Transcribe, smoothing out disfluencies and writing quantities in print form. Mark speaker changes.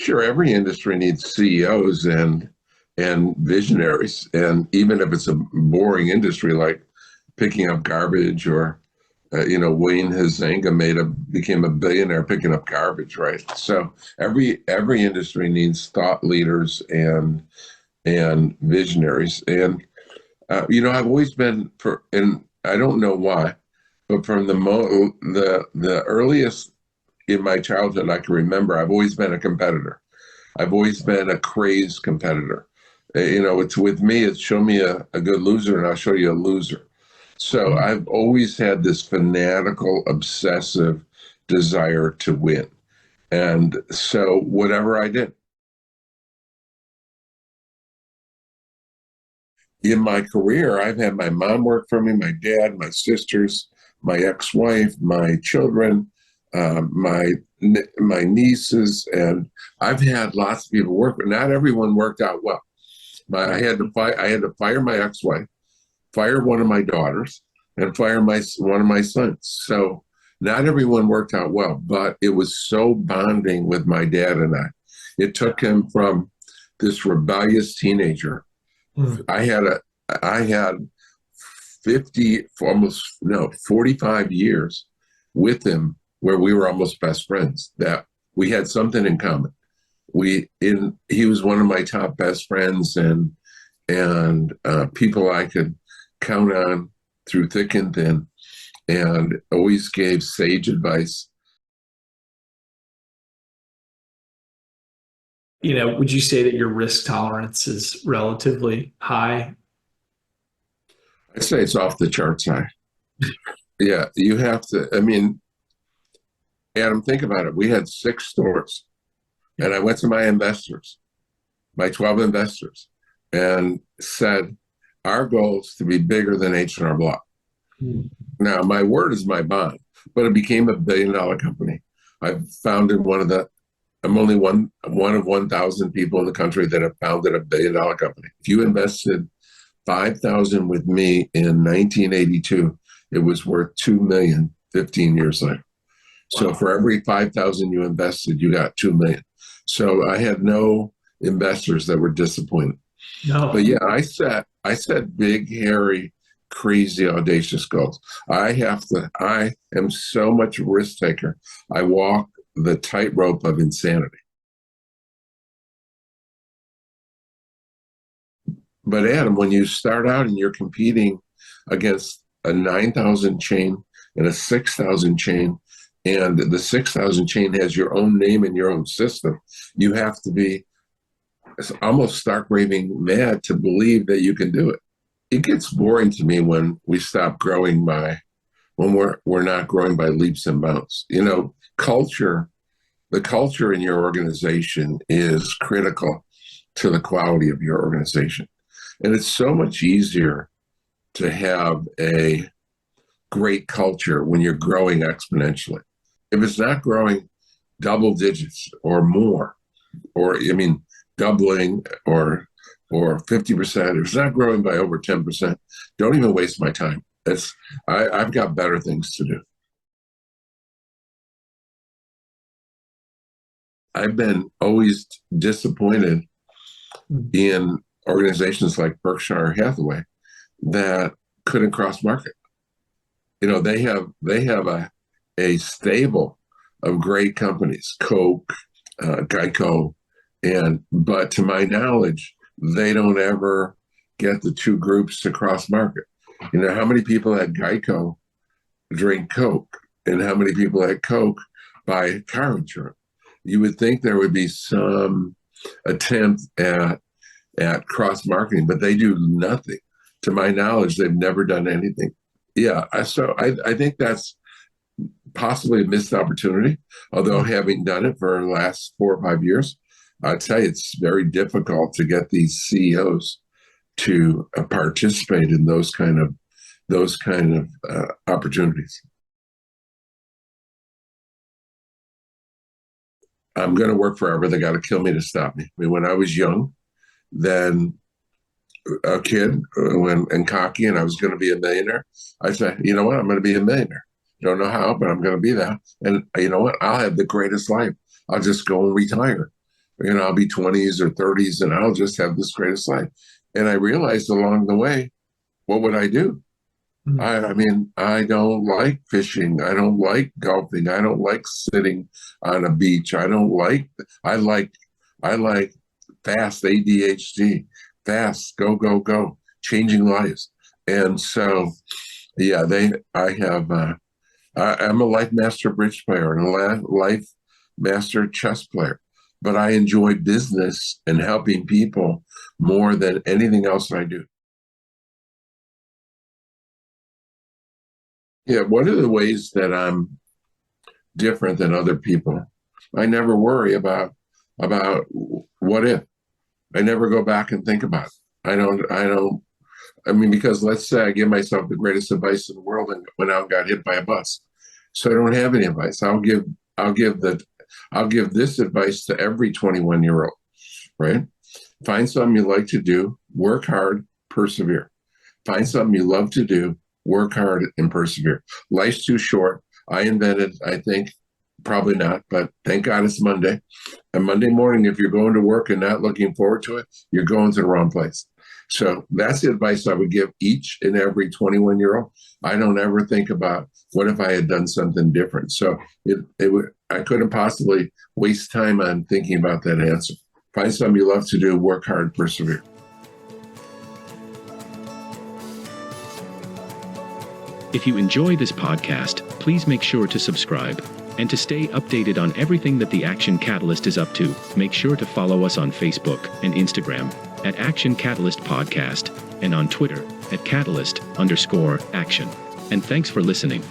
Speaker 1: Sure, every industry needs CEOs and visionaries, and even if it's a boring industry like picking up garbage or Wayne Huizenga became a billionaire picking up garbage, right? So every industry needs thought leaders and visionaries, and I've always been and I don't know why, but from the earliest in my childhood I can remember, I've always been a competitor. I've always been a crazed competitor. It's with me, it's show me a good loser and I'll show you a loser. So I've always had this fanatical, obsessive desire to win. And so whatever I did in my career, I've had my mom work for me, my dad, my sisters, my ex-wife, my children, my nieces, and I've had lots of people work, but not everyone worked out well. I had to fire my ex-wife, fire one of my daughters, and fire one of my sons. So not everyone worked out well, but it was so bonding with my dad and I. It took him from this rebellious teenager. I had 50, almost no, 45 years with him where we were almost best friends, that we had something in common. He was one of my top best friends and people I could count on through thick and thin, and always gave sage advice.
Speaker 2: Would you say that your risk tolerance is relatively high?
Speaker 1: I'd say it's off the charts high. Yeah, you have to. I mean, Adam, think about it. We had 6 stores, and I went to my investors, my 12 investors, and said, our goal is to be bigger than H&R Block. Now, my word is my bond, but it became a $1 billion company. I founded I'm only one of 1,000 people in the country that have founded a $1 billion company. If you invested 5,000 with me in 1982, it was worth 2 million 15 years later. So wow. For every 5,000 you invested, you got 2 million. So I had no investors that were disappointed.
Speaker 2: No.
Speaker 1: But yeah, I set big, hairy, crazy, audacious goals. I am so much a risk taker. I walk the tightrope of insanity. But Adam, when you start out and you're competing against a 9,000 chain and a 6,000 chain, and the 6,000 chain has your own name and your own system, you have to be almost stark raving mad to believe that you can do it. It gets boring to me when we stop growing when we're not growing by leaps and bounds. The culture in your organization is critical to the quality of your organization. And it's so much easier to have a great culture when you're growing exponentially. If it's not growing double digits or more, doubling or 50%, if it's not growing by over 10%, don't even waste my time. I've got better things to do. I've been always disappointed in organizations like Berkshire Hathaway that couldn't cross market. They have a stable of great companies, Coke, Geico, but to my knowledge, they don't ever get the two groups to cross market. How many people at Geico drink Coke, and how many people at Coke buy car insurance? You would think there would be some attempt at cross marketing, but they do nothing. To my knowledge, they've never done anything. Yeah, so I think that's possibly a missed opportunity. Although having done it for the last 4 or 5 years, I'd say it's very difficult to get these CEOs to participate in those kind of opportunities. I'm going to work forever. They got to kill me to stop me. When I was young, then a kid and cocky, and I was going to be a millionaire, I said, you know what? I'm going to be a millionaire. Don't know how, but I'm going to be that. And you know what? I'll have the greatest life. I'll just go and retire. I'll be 20s or 30s and I'll just have this greatest life. And I realized along the way, what would I do? I mean, I don't like fishing. I don't like golfing. I don't like sitting on a beach. I like fast ADHD, fast, go, go, go, changing lives. And so, yeah, I'm a life master bridge player and a life master chess player, but I enjoy business and helping people more than anything else I do. Yeah, one of the ways that I'm different than other people, I never worry about what if. I never go back and think about it. I mean, because let's say I give myself the greatest advice in the world and went out and got hit by a bus. So I don't have any advice. I'll give this advice to every 21-year-old, right? Find something you like to do, work hard, persevere. Find something you love to do, work hard and persevere. Life's too short. I think, probably not, but thank God it's Monday. And Monday morning, if you're going to work and not looking forward to it, you're going to the wrong place. So that's the advice I would give each and every 21-year-old. I don't ever think about what if I had done something different. So I couldn't possibly waste time on thinking about that answer. Find something you love to do, work hard, persevere.
Speaker 3: If you enjoy this podcast, please make sure to subscribe. And to stay updated on everything that the Action Catalyst is up to, make sure to follow us on Facebook and Instagram at Action Catalyst Podcast and on Twitter at Catalyst_Action. And thanks for listening.